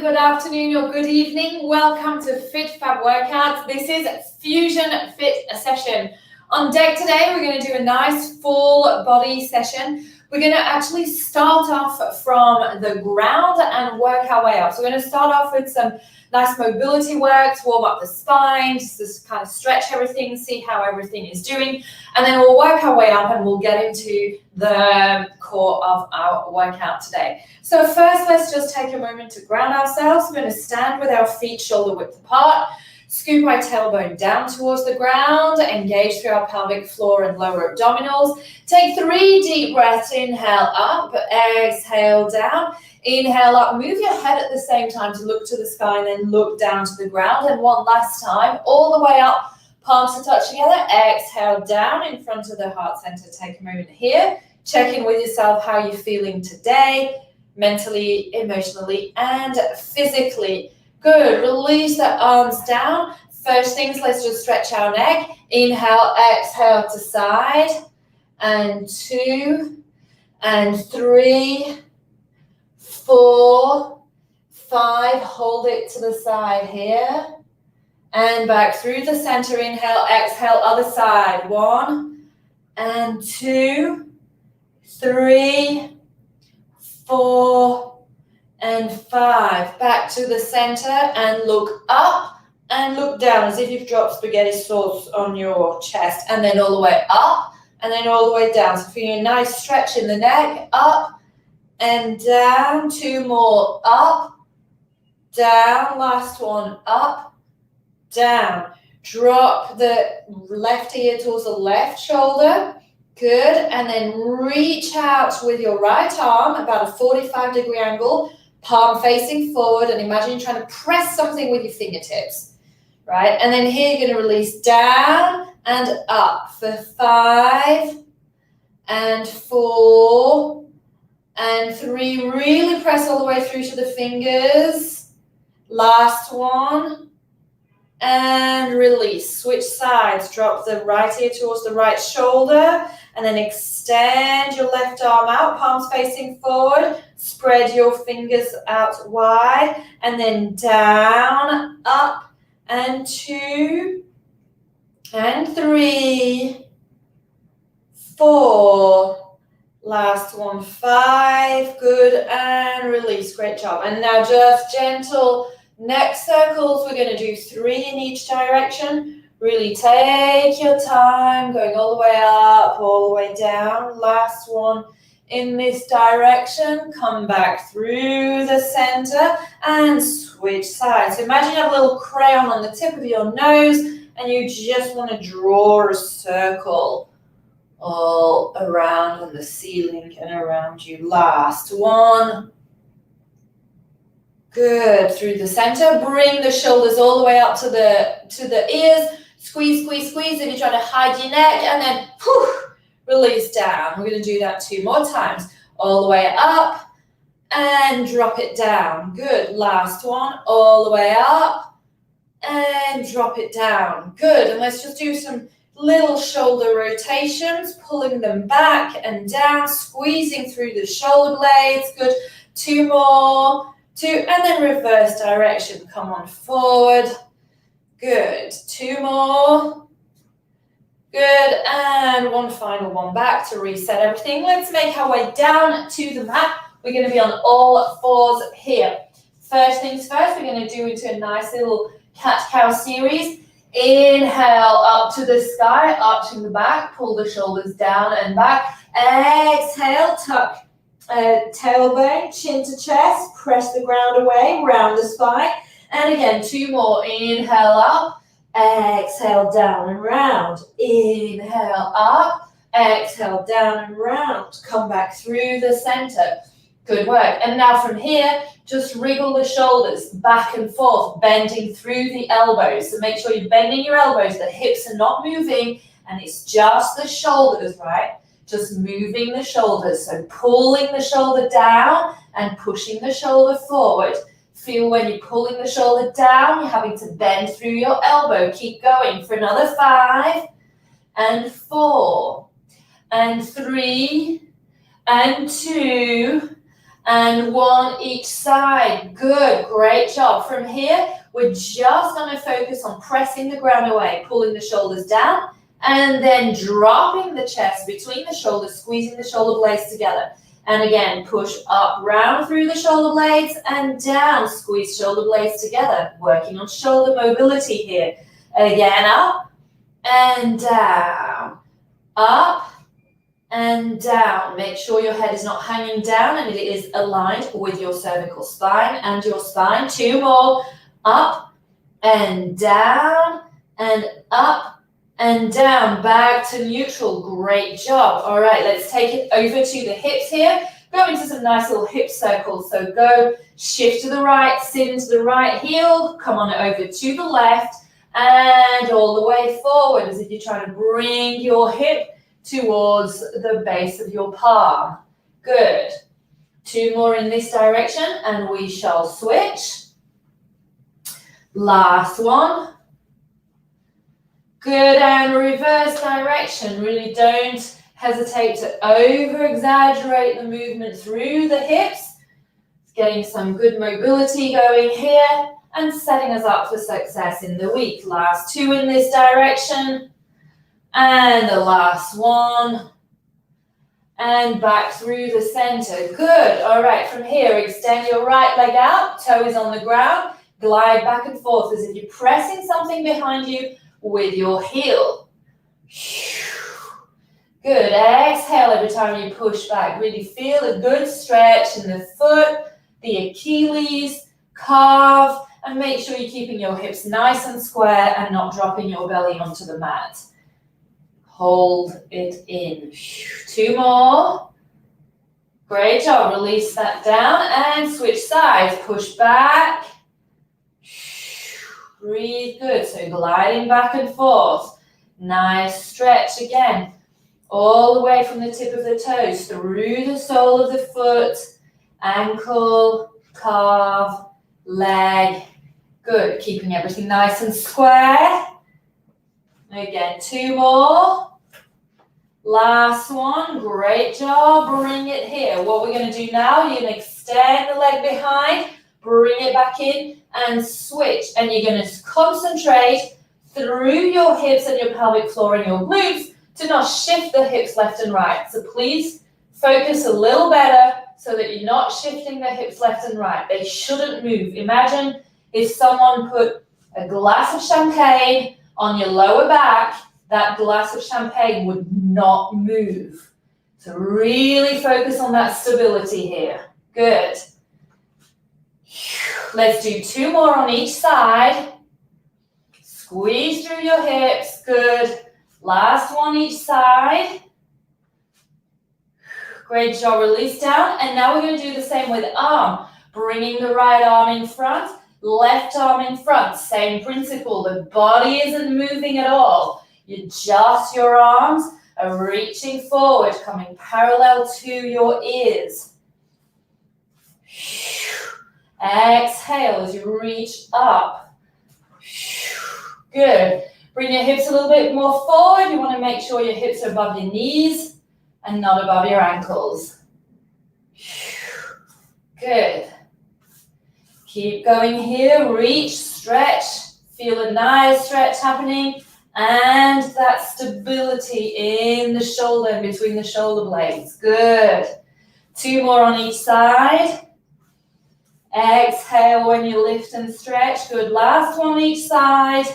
good afternoon, or good evening. Welcome to Fit Fab Workouts. This is Fusion Fit session. On deck today, we're going to do a nice full body session. We're going to actually start off from the ground and work our way up. So we're going to start off with some nice mobility work to warm up the spine, just kind of stretch everything, see how everything is doing. And then we'll work our way up and we'll get into the core of our workout today. So first, let's just take a moment to ground ourselves. We're going to stand with our feet shoulder width apart. Scoop our tailbone down towards the ground, engage through our pelvic floor and lower abdominals. Take 3 deep breaths, inhale up, exhale down. Inhale up, move your head at the same time to look to the sky and then look down to the ground. And one last time, all the way up, palms to touch together. Exhale down in front of the heart center. Take a moment here. Check in with yourself how you're feeling today, mentally, emotionally, and physically. Good. Release the arms down. First things, let's just stretch our neck. Inhale, exhale to side. And 2, and 3, 4, 5. Hold it to the side here. And back through the center. Inhale, exhale, other side. 1, and 2, 3, 4, and 5. Back to the center and look up and look down as if you've dropped spaghetti sauce on your chest, and then all the way up and then all the way down. So feeling a nice stretch in the neck, up and down. 2 more, up, down. Last one, up, down. Drop the left ear towards the left shoulder. Good. And then reach out with your right arm about a 45-degree angle, palm facing forward, and imagine you're trying to press something with your fingertips, right? And then here you're going to release down and up for 5 and 4 and 3. Really press all the way through to the fingers. Last one. And release. Switch sides. Drop the right ear towards the right shoulder. And then extend your left arm out, palms facing forward. Spread your fingers out wide. And then down, up, and 2, and 3, 4. Last one, 5. Good. And release. Great job. And now just gentle neck circles. We're going to do 3 in each direction. Really take your time, going all the way up, all the way down. Last one in this direction. Come back through the center and switch sides. So imagine you have a little crayon on the tip of your nose and you just want to draw a circle all around on the ceiling and around you. Last one. Good. Through the center. Bring the shoulders all the way up to the ears. Squeeze, squeeze, squeeze if you're trying to hide your neck, and then release down. We're going to do that 2 more times. All the way up and drop it down. Good. Last one. All the way up and drop it down. Good. And let's just do some little shoulder rotations, pulling them back and down, squeezing through the shoulder blades. Good. 2 more. 2, and then reverse direction. Come on forward. Good. 2 more. Good. And one final one back to reset everything. Let's make our way down to the mat. We're going to be on all 4s here. First things first, we're going to do into a nice little cat-cow series. Inhale up to the sky, arching the back, pull the shoulders down and back. Exhale, tuck tailbone, chin to chest, press the ground away, round the spine. And again, 2 more. Inhale up, exhale down and round. Inhale up, exhale down and round. Come back through the center. Good work. And now from here, just wriggle the shoulders back and forth, bending through the elbows. So make sure you're bending your elbows, the hips are not moving, and it's just the shoulders, right? Just moving the shoulders. So pulling the shoulder down and pushing the shoulder forward. Feel when you're pulling the shoulder down, you're having to bend through your elbow. Keep going for another 5 and 4 and 3 and 2 and 1 each side. Good, great job. From here, we're just going to focus on pressing the ground away, pulling the shoulders down, and then dropping the chest between the shoulders, squeezing the shoulder blades together. And again, push up, round through the shoulder blades, and down, squeeze shoulder blades together, working on shoulder mobility here. Again, up and down, up and down. Make sure your head is not hanging down and it is aligned with your cervical spine and your spine. 2 more, up and down and up and down, back to neutral. Great job. All right, let's take it over to the hips here. Go into some nice little hip circles. So go shift to the right, sit into the right heel, come on over to the left, and all the way forward as if you're trying to bring your hip towards the base of your palm. Good. 2 more in this direction, and we shall switch. Last one. Good, and reverse direction. Really don't hesitate to over-exaggerate the movement through the hips. It's getting some good mobility going here and setting us up for success in the week. Last 2 in this direction. And the last one. And back through the center. Good. All right, from here, extend your right leg out. Toe is on the ground. Glide back and forth as if you're pressing something behind you with your heel. Good. Exhale every time you push back. Really feel a good stretch in the foot, the Achilles, calf, and make sure you're keeping your hips nice and square and not dropping your belly onto the mat. Hold it in. 2 more. Great job. Release that down and switch sides. Push back. Breathe good. So gliding back and forth. Nice stretch again. All the way from the tip of the toes through the sole of the foot, ankle, calf, leg. Good. Keeping everything nice and square. Again, 2 more. Last one. Great job. Bring it here. What we're going to do now, you're going to extend the leg behind, bring it back in, and switch. And you're going to concentrate through your hips and your pelvic floor and your glutes to not shift the hips left and right. So please focus a little better so that you're not shifting the hips left and right. They shouldn't move. Imagine if someone put a glass of champagne on your lower back, that glass of champagne would not move. So really focus on that stability here. Good. Let's do 2 more on each side. Squeeze through your hips. Good. Last one each side. Great job. Release down. And now we're going to do the same with arm. Bringing the right arm in front, left arm in front. Same principle. The body isn't moving at all. You just your arms are reaching forward, coming parallel to your ears. Exhale as you reach up. Good. Bring your hips a little bit more forward. You want to make sure your hips are above your knees and not above your ankles. Good. Keep going here. Reach, stretch. Feel a nice stretch happening. And that stability in the shoulder and between the shoulder blades. Good. 2 more on each side. Exhale when you lift and stretch. Good. Last one each side.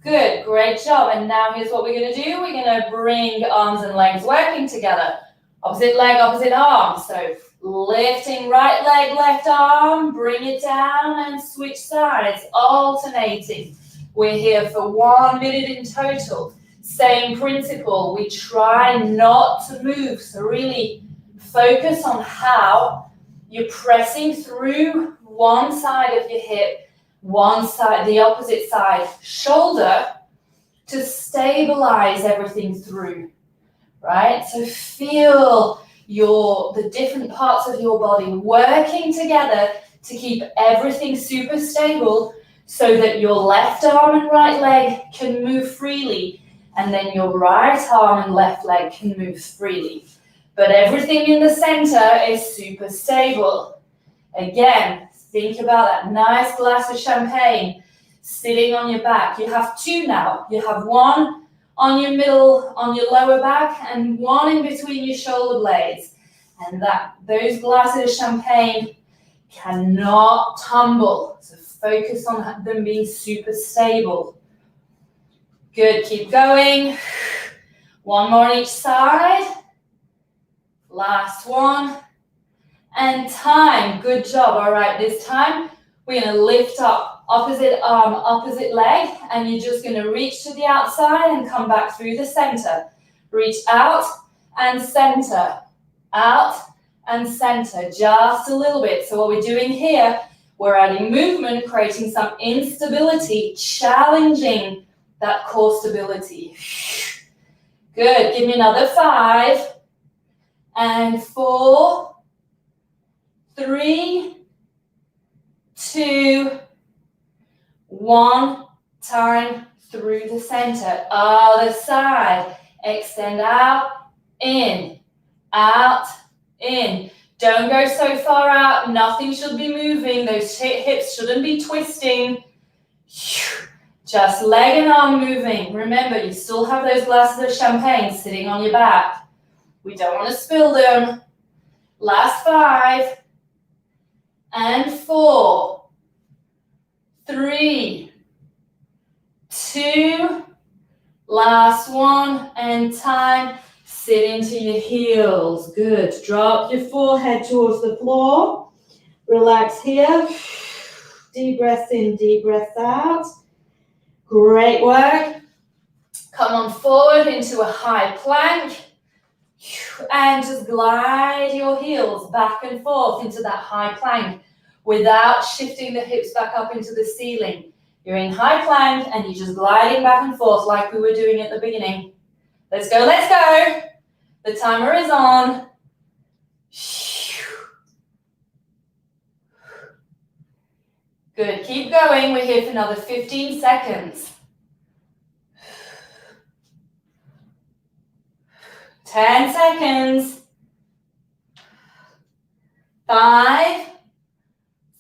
Good. Great job. And now here's what we're going to do. We're going to bring arms and legs working together. Opposite leg, opposite arm. So lifting right leg, left arm. Bring it down and switch sides. Alternating. We're here for 1 minute in total. Same principle. We try not to move. So really focus on how you're pressing through one side of your hip, one side, the opposite side, shoulder, to stabilize everything through, right? So feel the different parts of your body working together to keep everything super stable, so that your left arm and right leg can move freely, and then your right arm and left leg can move freely. but everything in the center is super stable. Again, think about that nice glass of champagne sitting on your back. You have two now. You have one on your middle, on your lower back, and one in between your shoulder blades. And those glasses of champagne cannot tumble. So focus on them being super stable. Good, keep going. One more on each side. Last one. And time, good job. All right, this time we're gonna lift up opposite arm, opposite leg, and you're just gonna reach to the outside and come back through the center. Reach out and center, out and center, just a little bit. So what we're doing here, we're adding movement, creating some instability, challenging that core stability. Good, give me another 5 and 4, 3, 2, 1. Time through the center. Other side. Extend out, in, out, in. Don't go so far out. Nothing should be moving. Those hips shouldn't be twisting. Just leg and arm moving. Remember, you still have those glasses of champagne sitting on your back. We don't want to spill them. Last 5 and 4, 3, 2, last one, and time. Sit into your heels. Good. Drop your forehead towards the floor. Relax here. Deep breaths in, deep breaths out. Great work. Come on forward into a high plank. And just glide your heels back and forth into that high plank without shifting the hips back up into the ceiling. You're in high plank and you're just gliding back and forth like we were doing at the beginning. Let's go, let's go. The timer is on. Good, keep going. We're here for another 15 seconds. 10 seconds. 5,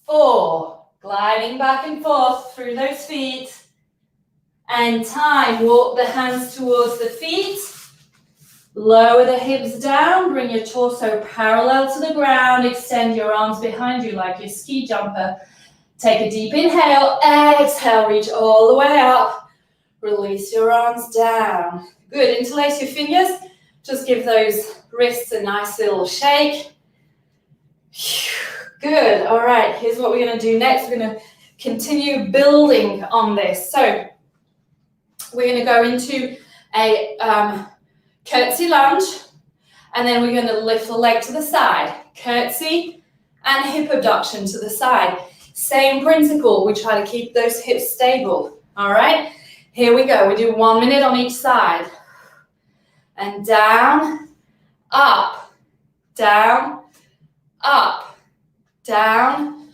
4, gliding back and forth through those feet. And time, walk the hands towards the feet. Lower the hips down, bring your torso parallel to the ground. Extend your arms behind you like your ski jumper. Take a deep inhale, exhale, reach all the way up. Release your arms down. Good, interlace your fingers. Just give those wrists a nice little shake. Good, all right, here's what we're gonna do next. We're gonna continue building on this. So we're gonna go into a curtsy lunge, and then we're gonna lift the leg to the side. Curtsy and hip abduction to the side. Same principle, we try to keep those hips stable, all right? Here we go, we do 1 minute on each side. And down, up, down, up, down,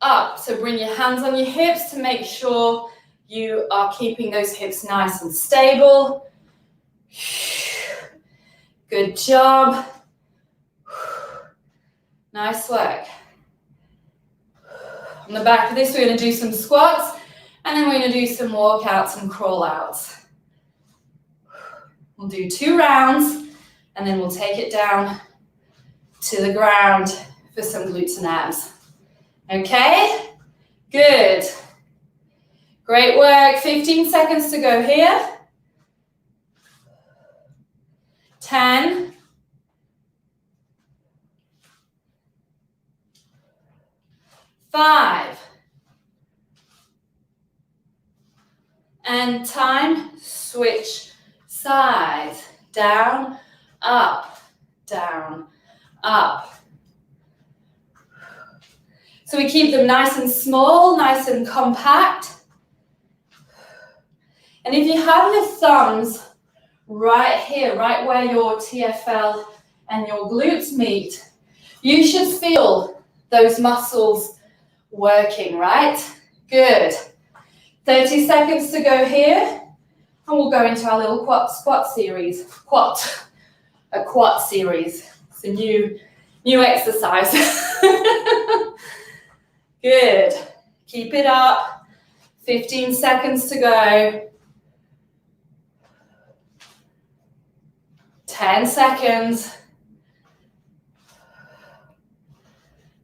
up. So bring your hands on your hips to make sure you are keeping those hips nice and stable. Good job. Nice work. On the back of this, we're going to do some squats, and then we're going to do some walkouts and crawl outs. We'll do 2 rounds, and then we'll take it down to the ground for some glutes and abs. Okay? Good. Great work. 15 seconds to go here. 10. 5. And time. Switch sides. Down, up, down, up. So we keep them nice and small, nice and compact. And if you have your thumbs right here, right where your TFL and your glutes meet, you should feel those muscles working, right? Good. 30 seconds to go here. And we'll go into our little squat series. A quad series. It's a new exercise. Good. Keep it up. 15 seconds to go. 10 seconds.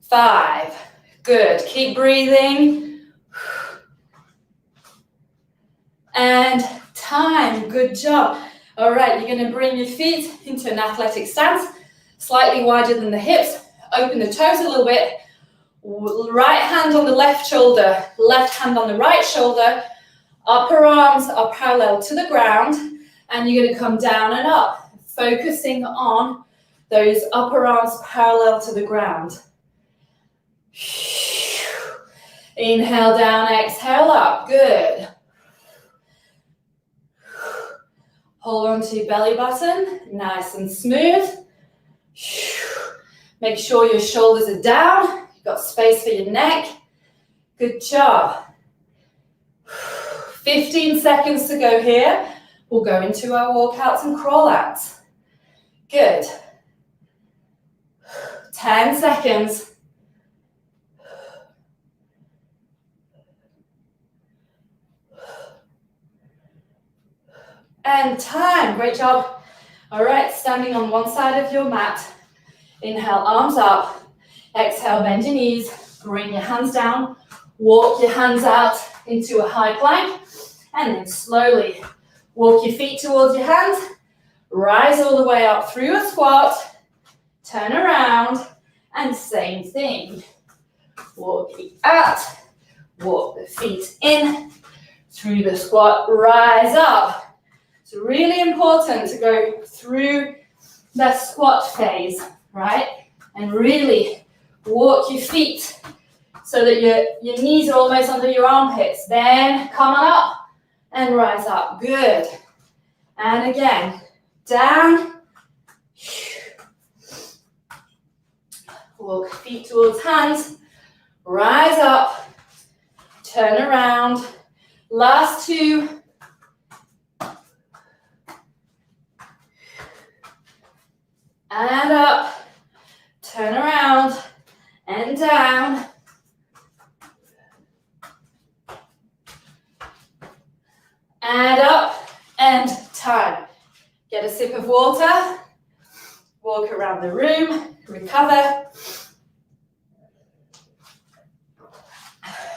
5. Good. Keep breathing. And time. Good job. All right, you're going to bring your feet into an athletic stance, slightly wider than the hips. Open the toes a little bit. Right hand on the left shoulder, left hand on the right shoulder. Upper arms are parallel to the ground, and you're going to come down and up, focusing on those upper arms parallel to the ground. Inhale down, exhale up. Good. Hold on to your belly button, nice and smooth. Make sure your shoulders are down. You've got space for your neck. Good job. 15 seconds to go here. We'll go into our walkouts and crawl outs. Good. 10 seconds. And time. Great job. All right, standing on one side of your mat. Inhale, arms up. Exhale, bend your knees. Bring your hands down. Walk your hands out into a high plank. And then slowly walk your feet towards your hands. Rise all the way up through a squat. Turn around. And same thing. Walk it out. Walk the feet in. Through the squat, rise up. It's really important to go through the squat phase, right? And really walk your feet so that your knees are almost under your armpits. Then come on up and rise up. Good. And again, down. Walk feet towards hands. Rise up. Turn around. Last 2. And up, turn around, and down. And up, and time. Get a sip of water, walk around the room, recover.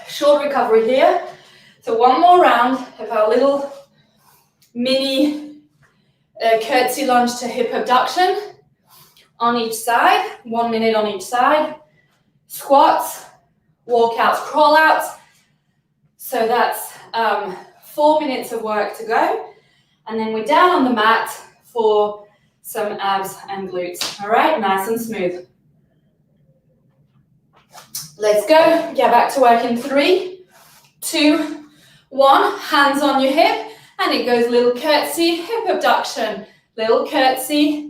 Short recovery here. So one more round of our little mini curtsy lunge to hip abduction. On each side, 1 minute on each side. Squats, walkouts, crawl outs. So that's 4 minutes of work to go. And then we're down on the mat for some abs and glutes. All right, nice and smooth. Let's go. Get back to work in 3, 2, 1. Hands on your hip. And it goes little curtsy, hip abduction. Little curtsy,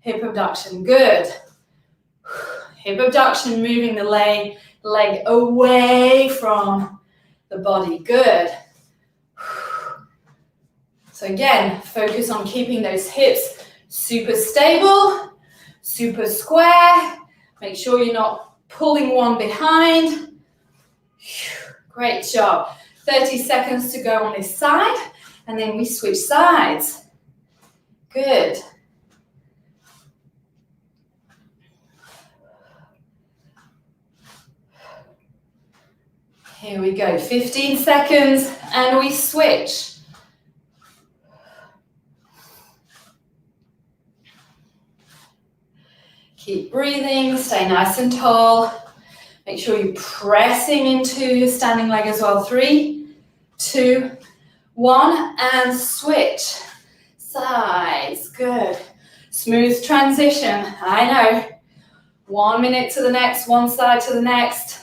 hip abduction, good. Hip abduction, moving the leg away from the body, good. So again, focus on keeping those hips super stable, super square. Make sure you're not pulling one behind. Great job. 30 seconds to go on this side, and then we switch sides. Good. Here we go, 15 seconds, and we switch. Keep breathing, stay nice and tall. Make sure you're pressing into your standing leg as well. 3, 2, 1, and switch. Sides, good. Smooth transition, I know. 1 minute to the next, one side to the next.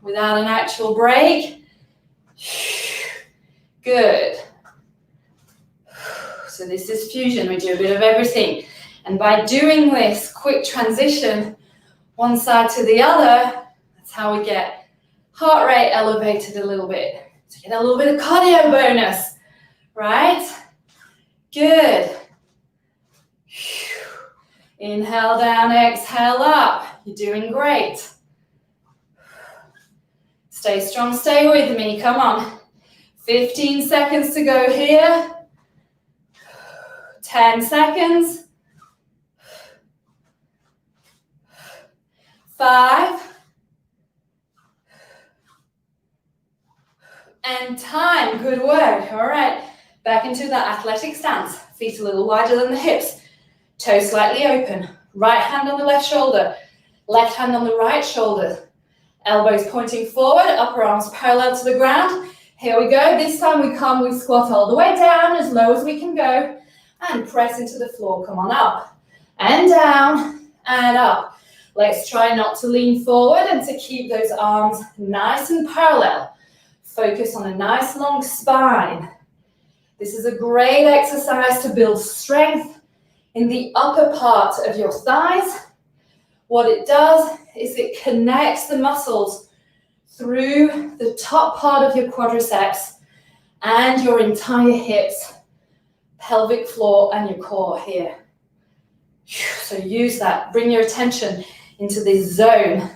Without an actual break. Good. So this is fusion. We do a bit of everything. And by doing this quick transition, one side to the other, that's how we get heart rate elevated a little bit. So you get a little bit of cardio bonus, right? Good. Inhale down, exhale up. You're doing great. Stay strong, stay with me, come on. 15 seconds to go here. 10 seconds. 5. And time, good work. All right, back into that athletic stance. Feet a little wider than the hips. Toes slightly open. Right hand on the left shoulder. Left hand on the right shoulder. Elbows pointing forward, upper arms parallel to the ground. Here we go. This time we squat all the way down, as low as we can go, and press into the floor. Come on up, and down, and up. Let's try not to lean forward and to keep those arms nice and parallel. Focus on a nice long spine. This is a great exercise to build strength in the upper part of your thighs. What it does is it connects the muscles through the top part of your quadriceps and your entire hips, pelvic floor, and your core here. So use that. Bring your attention into this zone.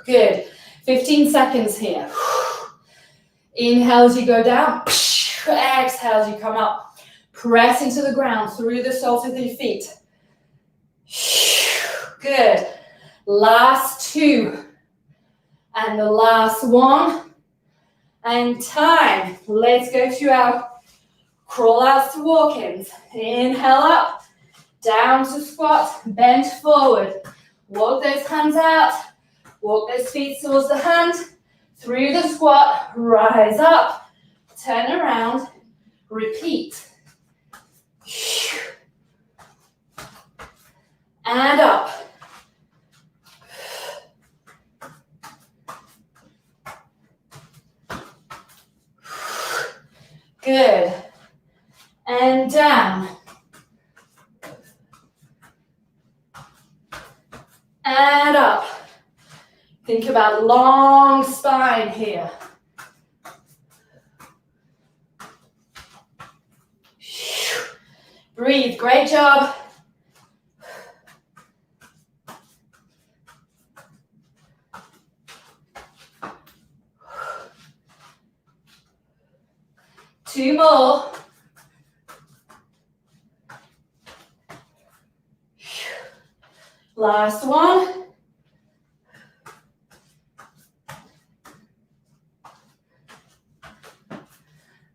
Good. 15 seconds here. Inhale as you go down. Exhale as you come up. Press into the ground through the soles of your feet. Good. Last 2. And the last 1. And time. Let's go to our crawl outs to walk-ins. Inhale up. Down to squat. Bend forward. Walk those hands out. Walk those feet towards the hand. Through the squat. Rise up. Turn around. Repeat. And up. Good. And down. And up. Think about long spine here. Breathe. Great job. Two more. Last one.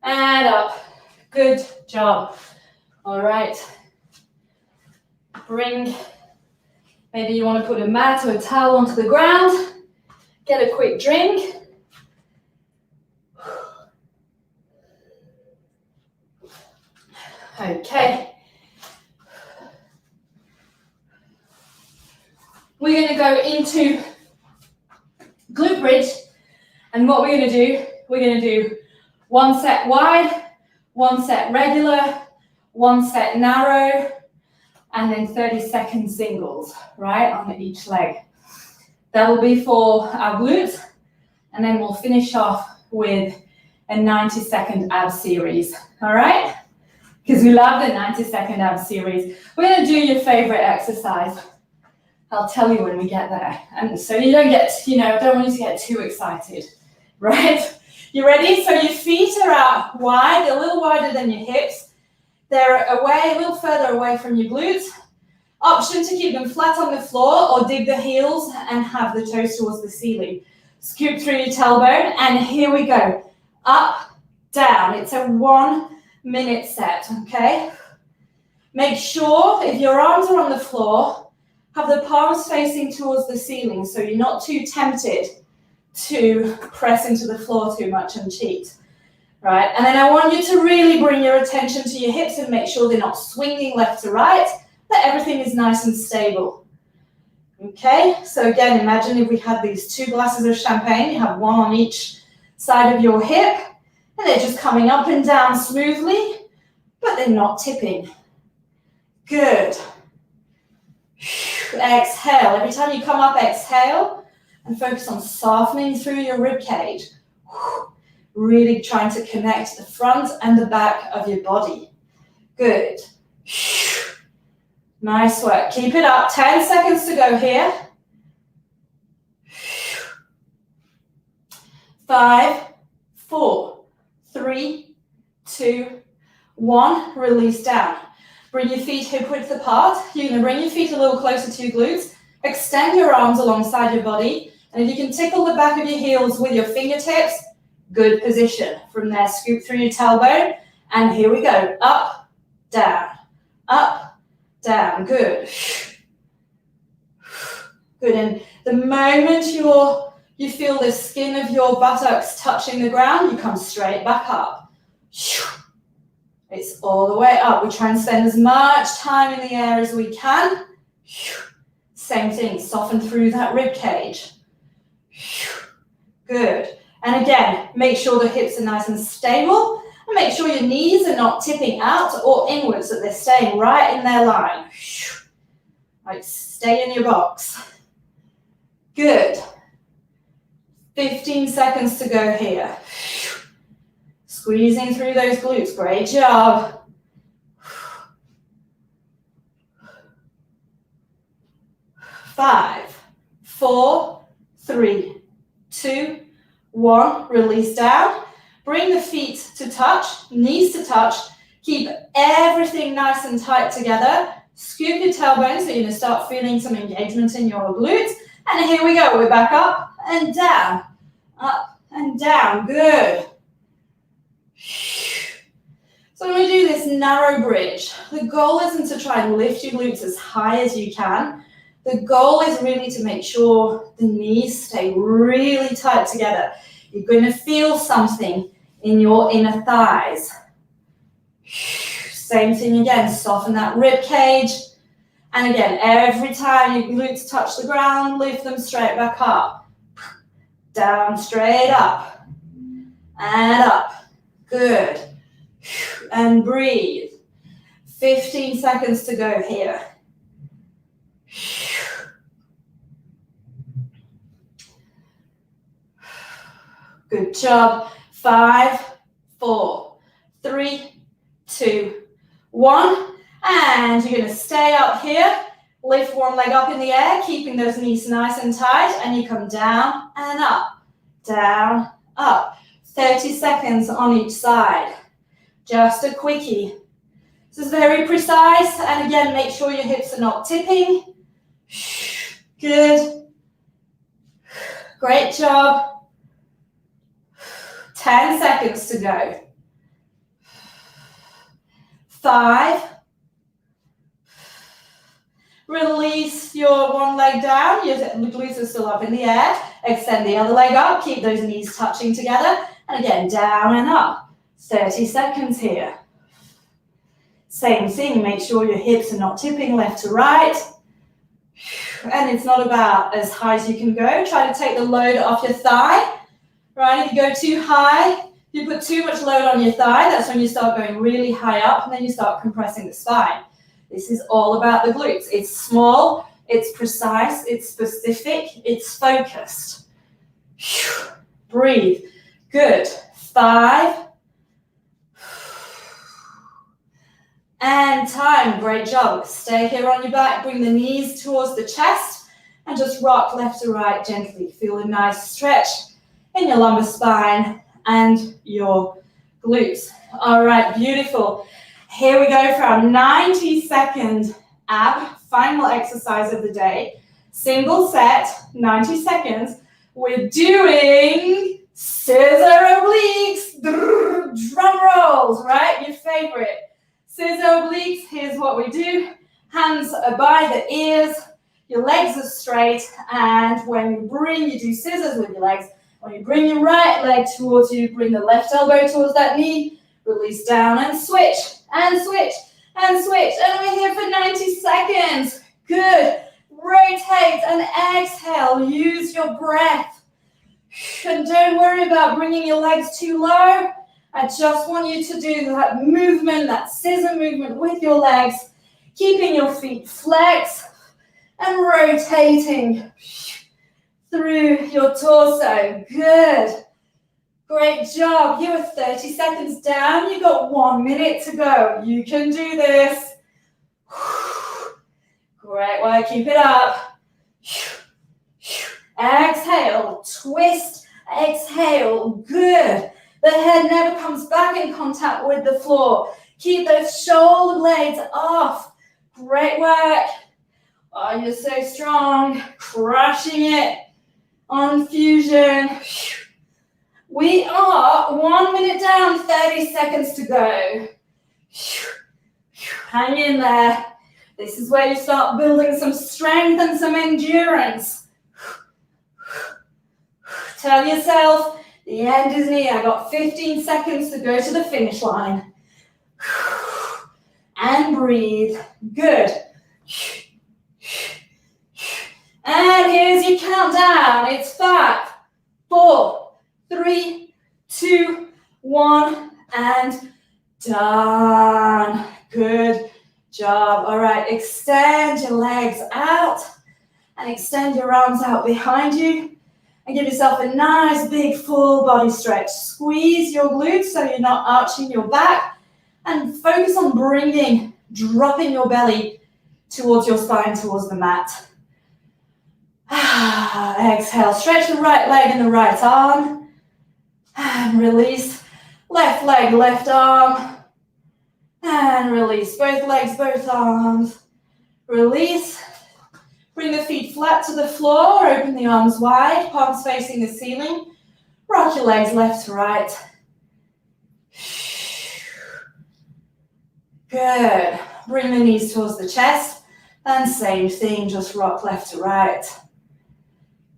And up. Good job. All right. Maybe you want to put a mat or a towel onto the ground. Get a quick drink. Okay. We're going to go into glute bridge, and what we're going to do 1 set wide, 1 set regular, 1 set narrow, and then 30-second singles, right, on each leg. That will be for our glutes, and then we'll finish off with a 90-second ab series, all right? Because we love the 90-second ab series. We're going to do your favorite exercise. I'll tell you when we get there. And so you don't get, I don't want you to get too excited, right? You ready? So your feet are out wide, a little wider than your hips. They're a little further away from your glutes. Option to keep them flat on the floor or dig the heels and have the toes towards the ceiling. Scoop through your tailbone, and here we go. Up, down. It's a 1-minute set, okay? Make sure if your arms are on the floor, have the palms facing towards the ceiling so you're not too tempted to press into the floor too much and cheat, right? And then I want you to really bring your attention to your hips and make sure they're not swinging left to right, that everything is nice and stable. Okay, so again, imagine if we had these 2 glasses of champagne, you have 1 on each side of your hip, and they're just coming up and down smoothly, but they're not tipping. Good. Exhale. Every time you come up, exhale and focus on softening through your rib cage. Really trying to connect the front and the back of your body. Good. Nice work. Keep it up. 10 seconds to go here. 5, 4, 3, 2, 1. Release down. Bring your feet hip width apart. You're going to bring your feet a little closer to your glutes. Extend your arms alongside your body. And if you can tickle the back of your heels with your fingertips, good position. From there, scoop through your tailbone. And here we go. Up, down, up, down. Good. Good. And the moment you feel the skin of your buttocks touching the ground, you come straight back up. It's all the way up. We try and spend as much time in the air as we can. Same thing, soften through that rib cage. Good. And again, make sure the hips are nice and stable. And make sure your knees are not tipping out or inwards, that they're staying right in their line. Like, stay in your box. Good. 15 seconds to go here. Squeezing through those glutes. Great job. 5, 4, 3, 2, 1. Release down. Bring the feet to touch, knees to touch. Keep everything nice and tight together. Scoop your tailbone so you're going to start feeling some engagement in your glutes. And here we go. We're back up and down. Up and down. Good. So when we do this narrow bridge, the goal isn't to try and lift your glutes as high as you can. The goal is really to make sure the knees stay really tight together. You're going to feel something in your inner thighs. Same thing again, soften that rib cage. And again, every time your glutes touch the ground, lift them straight back up. Down, straight up. And up. Good. And breathe. 15 seconds to go here. Good job. 5, 4, 3, 2, 1. And you're going to stay up here. Lift one leg up in the air, keeping those knees nice and tight. And you come down and up. Down, up. 30 seconds on each side. Just a quickie. This is very precise. And again, make sure your hips are not tipping. Good. Great job. 10 seconds to go. 5. Release your one leg down. Your glutes are still up in the air. Extend the other leg up. Keep those knees touching together. And again, down and up. 30 seconds here. Same thing. Make sure your hips are not tipping left to right. And it's not about as high as you can go. Try to take the load off your thigh. Right, if you go too high, you put too much load on your thigh, that's when you start going really high up and then you start compressing the spine. This is all about the glutes. It's small, it's precise, it's specific, it's focused. Breathe. Good. 5. And time. Great job. Stay here on your back, bring the knees towards the chest and just rock left to right gently. Feel a nice stretch in your lumbar spine and your glutes. All right, beautiful. Here we go for our 90-second ab final exercise of the day. Single set, 90 seconds. We're doing scissor obliques, drum rolls, right? Your favorite. Scissor obliques, here's what we do. Hands are by the ears, your legs are straight, and when you do scissors with your legs. When you bring your right leg towards you, bring the left elbow towards that knee, release down and switch, and switch, and switch. And we're here for 90 seconds. Good. Rotate and exhale. Use your breath. And don't worry about bringing your legs too low. I just want you to do that movement, that scissor movement with your legs, keeping your feet flexed and rotating through your torso. Good. Great job. You are 30 seconds down. You've got 1 minute to go. You can do this. Great work, keep it up. Exhale, twist, exhale, good. The head never comes back in contact with the floor. Keep those shoulder blades off. Great work. Oh, you're so strong. Crushing it on fusion. We are 1 minute down, 30 seconds to go. Hang in there. This is where you start building some strength and some endurance. Tell yourself, the end is near. I got 15 seconds to go to the finish line. And breathe. Good. And here's your countdown. It's 5, 4, 3, 2, 1, and done. Good job. All right, extend your legs out and extend your arms out behind you. And give yourself a nice big full body stretch. Squeeze your glutes so you're not arching your back. And focus on dropping your belly towards your spine, towards the mat. Exhale, stretch the right leg and the right arm. And release. Left leg, left arm. And release. Both legs, both arms. Release. Bring the feet flat to the floor, open the arms wide, palms facing the ceiling. Rock your legs left to right. Good. Bring the knees towards the chest. And same thing, just rock left to right.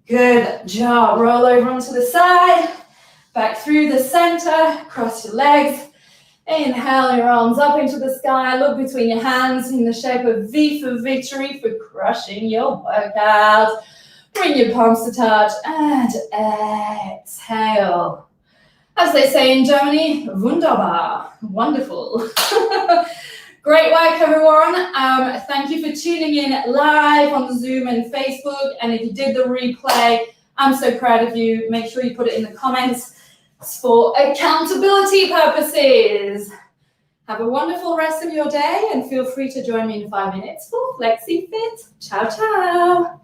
Good job. Roll over onto the side. Back through the center. Cross your legs. Inhale your arms up into the sky. Look between your hands in the shape of V for victory, for crushing your workout. Bring your palms to touch and exhale. As they say in Germany, wunderbar, wonderful. Great work, everyone. Thank you for tuning in live on Zoom and Facebook. And if you did the replay, I'm so proud of you. Make sure you put it in the comments. For accountability purposes. Have a wonderful rest of your day and feel free to join me in 5 minutes for FlexiFit. Ciao, ciao.